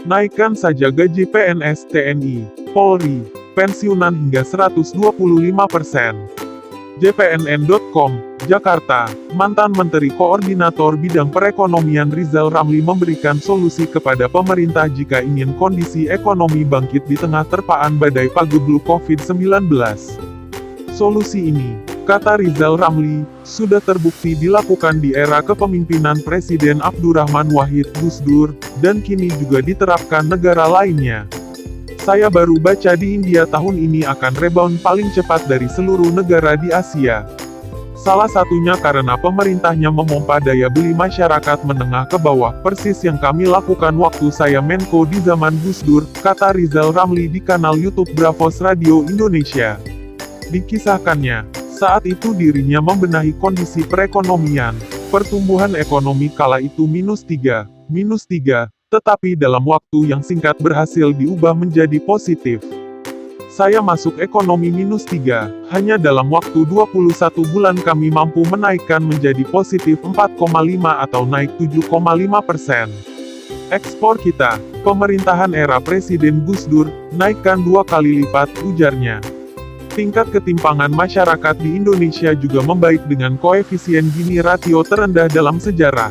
Naikkan saja gaji PNS, TNI, Polri, pensiunan hingga 125%. JPNN.com, Jakarta, mantan Menteri Koordinator Bidang Perekonomian Rizal Ramli memberikan solusi kepada pemerintah jika ingin kondisi ekonomi bangkit di tengah terpaan badai pagebluk COVID-19. Solusi ini, kata Rizal Ramli, sudah terbukti dilakukan di era kepemimpinan Presiden Abdurrahman Wahid Gus Dur, dan kini juga diterapkan negara lainnya. Saya baru baca di India tahun ini akan rebound paling cepat dari seluruh negara di Asia. Salah satunya karena pemerintahnya memompa daya beli masyarakat menengah ke bawah, persis yang kami lakukan waktu saya Menko di zaman Gus Dur, kata Rizal Ramli di kanal YouTube Bravos Radio Indonesia. Dikisahkannya, saat itu dirinya membenahi kondisi perekonomian, pertumbuhan ekonomi kala itu -3, tetapi dalam waktu yang singkat berhasil diubah menjadi positif. Saya masuk ekonomi -3, hanya dalam waktu 21 bulan kami mampu menaikkan menjadi positif 4,5 atau naik 7,5%. Ekspor kita, pemerintahan era Presiden Gus Dur, naikkan 2 kali lipat, ujarnya. Tingkat ketimpangan masyarakat di Indonesia juga membaik dengan koefisien Gini ratio terendah dalam sejarah.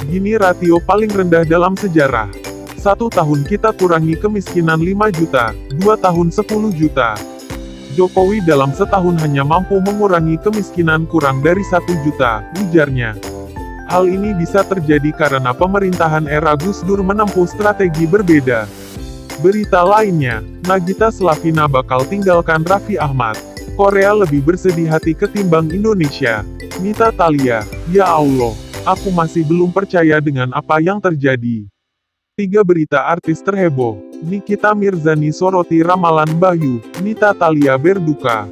Gini ratio paling rendah dalam sejarah. 1 tahun kita kurangi kemiskinan 5 juta, 2 tahun 10 juta. Jokowi dalam setahun hanya mampu mengurangi kemiskinan kurang dari 1 juta, ujarnya. Hal ini bisa terjadi karena pemerintahan era Gus Dur menempuh strategi berbeda. Berita lainnya, Nagita Slavina bakal tinggalkan Raffi Ahmad. Korea lebih bersedih hati ketimbang Indonesia. Nita Thalia, ya Allah, aku masih belum percaya dengan apa yang terjadi. 3 berita artis terheboh. Nikita Mirzani soroti ramalan Bayu, Nita Thalia berduka.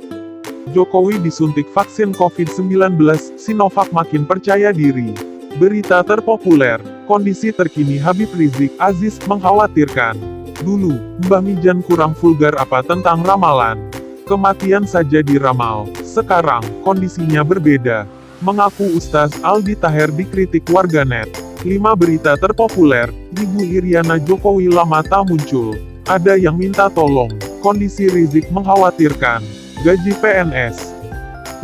Jokowi disuntik vaksin COVID-19, Sinovac makin percaya diri. Berita terpopuler, kondisi terkini Habib Rizik Aziz mengkhawatirkan. Dulu, Mbah Mijan kurang vulgar apa tentang ramalan. Kematian saja diramal. Sekarang, kondisinya berbeda. Mengaku Ustaz Aldi Taher dikritik warganet. 5 berita terpopuler, Ibu Iriana Jokowi lama tak muncul. Ada yang minta tolong. Kondisi Rizik mengkhawatirkan. Gaji PNS.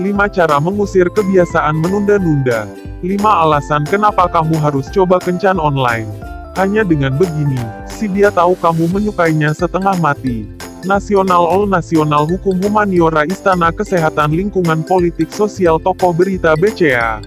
5 cara mengusir kebiasaan menunda-nunda. 5 alasan kenapa kamu harus coba kencan online. Hanya dengan begini, si dia tahu kamu menyukainya setengah mati. Nasional All Nasional Hukum Humaniora Istana Kesehatan Lingkungan Politik Sosial Tokoh Berita BCA.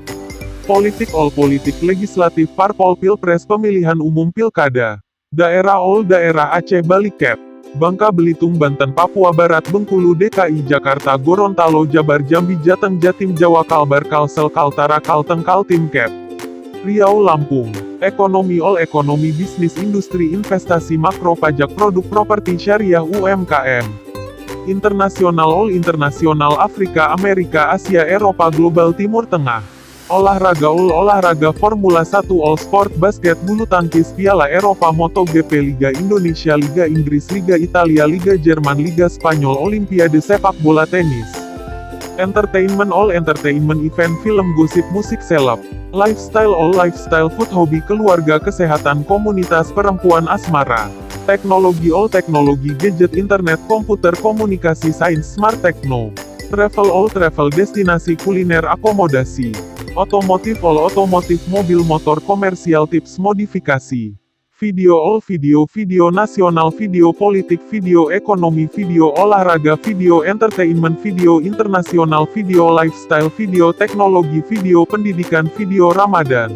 Politik All Politik Legislatif Parpol Pilpres Pemilihan Umum Pilkada. Daerah All Daerah Aceh Bali Kep. Bangka Belitung Banten Papua Barat Bengkulu DKI Jakarta Gorontalo Jabar Jambi Jateng Jatim Jawa Kalbar Kalsel Kaltara Kalteng Kaltim Kep. Riau Lampung. Ekonomi All Ekonomi Bisnis Industri Investasi Makro Pajak Produk Properti Syariah UMKM. Internasional All Internasional Afrika Amerika Asia Eropa Global Timur Tengah. Olahraga All Olahraga Formula 1 All Sport Basket Bulu Tangkis Piala Eropa MotoGP Liga Indonesia Liga Inggris Liga Italia Liga Jerman Liga Spanyol Olimpiade Sepak Bola Tenis. Entertainment All Entertainment Event Film Gosip Musik Seleb. Lifestyle All Lifestyle Food Hobi Keluarga Kesehatan Komunitas Perempuan Asmara. Teknologi All Teknologi Gadget Internet Komputer Komunikasi Sains Smart Techno. Travel All Travel Destinasi Kuliner Akomodasi. Otomotif All Otomotif Mobil Motor Komersial Tips Modifikasi. Video All Video Nasional Video Politik Video Ekonomi Video Olahraga Video Entertainment Video Internasional Video Lifestyle Video Teknologi Video Pendidikan Video Ramadan.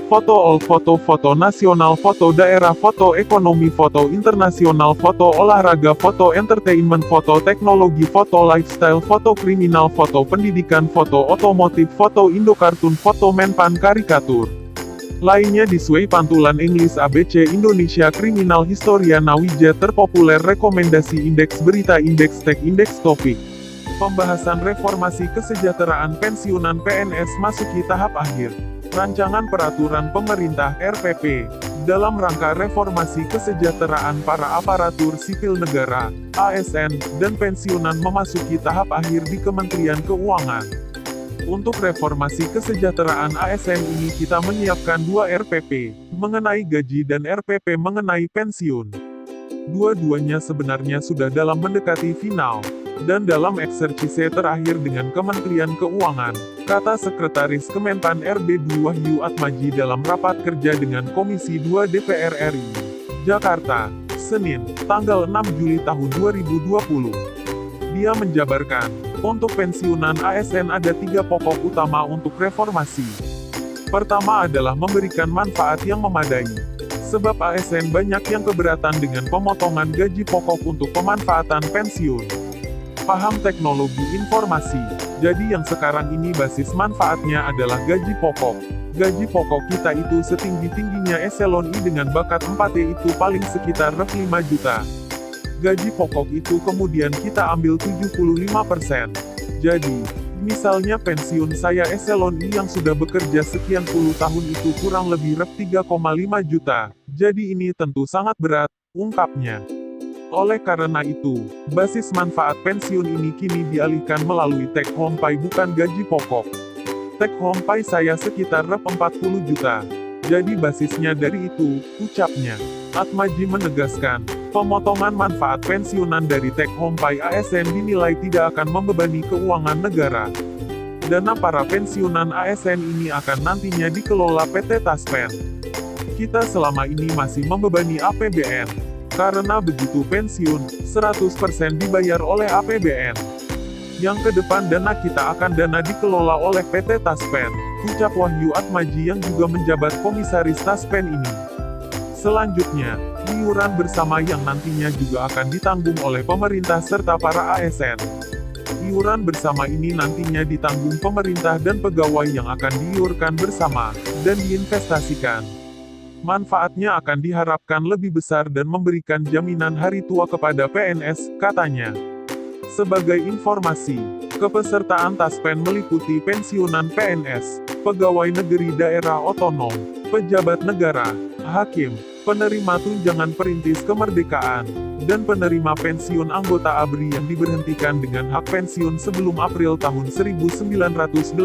Foto All Foto Nasional Foto Daerah Foto Ekonomi Foto Internasional Foto Olahraga Foto Entertainment Foto Teknologi Foto Lifestyle Foto Kriminal Foto Pendidikan Foto Otomotif Foto Indokartun Foto Menpan Karikatur. Lainnya disuai pantulan English ABC Indonesia Kriminal Historia Nawija terpopuler rekomendasi indeks berita indeks tag indeks topik. Pembahasan reformasi kesejahteraan pensiunan PNS masuki tahap akhir. Rancangan peraturan pemerintah RPP dalam rangka reformasi kesejahteraan para aparatur sipil negara (ASN) dan pensiunan memasuki tahap akhir di Kementerian Keuangan. Untuk reformasi kesejahteraan ASN ini kita menyiapkan 2 RPP, mengenai gaji dan RPP mengenai pensiun. Dua-duanya sebenarnya sudah dalam mendekati final. Dan dalam eksercise terakhir dengan Kementerian Keuangan, kata Sekretaris Kemenpan RB Dwi Wahyu Atmaji dalam rapat kerja dengan Komisi 2 DPR RI, Jakarta, Senin, tanggal 6 Juli tahun 2020. Dia menjabarkan, untuk pensiunan ASN ada 3 pokok utama untuk reformasi. Pertama adalah memberikan manfaat yang memadai. Sebab ASN banyak yang keberatan dengan pemotongan gaji pokok untuk pemanfaatan pensiun. Paham teknologi informasi. Jadi yang sekarang ini basis manfaatnya adalah gaji pokok. Gaji pokok kita itu setinggi-tingginya eselon I dengan bakat 4E itu paling sekitar 5 juta. Gaji pokok itu kemudian kita ambil 75%. Jadi, misalnya pensiun saya eselon I yang sudah bekerja sekian puluh tahun itu kurang lebih 3,5 juta. Jadi ini tentu sangat berat, ungkapnya. Oleh karena itu, basis manfaat pensiun ini kini dialihkan melalui take home pay bukan gaji pokok. Take home pay saya sekitar 40 juta. Jadi basisnya dari itu, ucapnya. Atmaji menegaskan, pemotongan manfaat pensiunan dari take home pay ASN dinilai tidak akan membebani keuangan negara. Dana para pensiunan ASN ini akan nantinya dikelola PT Taspen. Kita selama ini masih membebani APBN. Karena begitu pensiun, 100% dibayar oleh APBN. Yang ke depan dana kita akan dana dikelola oleh PT Taspen, ucap Wahyu Atmaji yang juga menjabat komisaris Taspen ini. Selanjutnya, iuran bersama yang nantinya juga akan ditanggung oleh pemerintah serta para ASN. Iuran bersama ini nantinya ditanggung pemerintah dan pegawai yang akan diiurkan bersama, dan diinvestasikan. Manfaatnya akan diharapkan lebih besar dan memberikan jaminan hari tua kepada PNS, katanya. Sebagai informasi, kepesertaan Taspen meliputi pensiunan PNS, pegawai negeri daerah otonom, pejabat negara, hakim, penerima tunjangan perintis kemerdekaan, dan penerima pensiun anggota ABRI yang diberhentikan dengan hak pensiun sebelum April tahun 1989.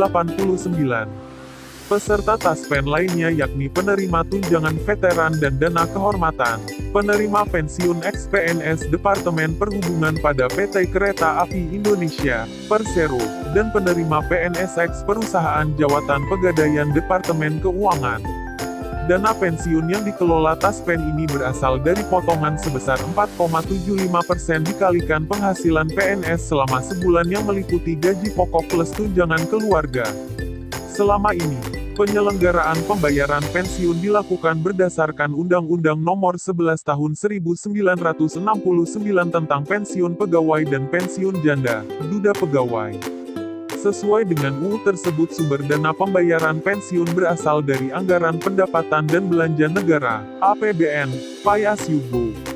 Peserta Taspen lainnya yakni penerima tunjangan veteran dan dana kehormatan, penerima pensiun ex-PNS Departemen Perhubungan pada PT Kereta Api Indonesia, Persero, dan penerima PNS ex-Perusahaan Jawatan Pegadaian Departemen Keuangan. Dana pensiun yang dikelola Taspen ini berasal dari potongan sebesar 4,75% dikalikan penghasilan PNS selama sebulan yang meliputi gaji pokok plus tunjangan keluarga. Selama ini, penyelenggaraan pembayaran pensiun dilakukan berdasarkan Undang-Undang Nomor 11 Tahun 1969 tentang Pensiun Pegawai dan Pensiun Janda, Duda Pegawai. Sesuai dengan UU tersebut sumber dana pembayaran pensiun berasal dari Anggaran Pendapatan dan Belanja Negara, APBN, Pay as you go.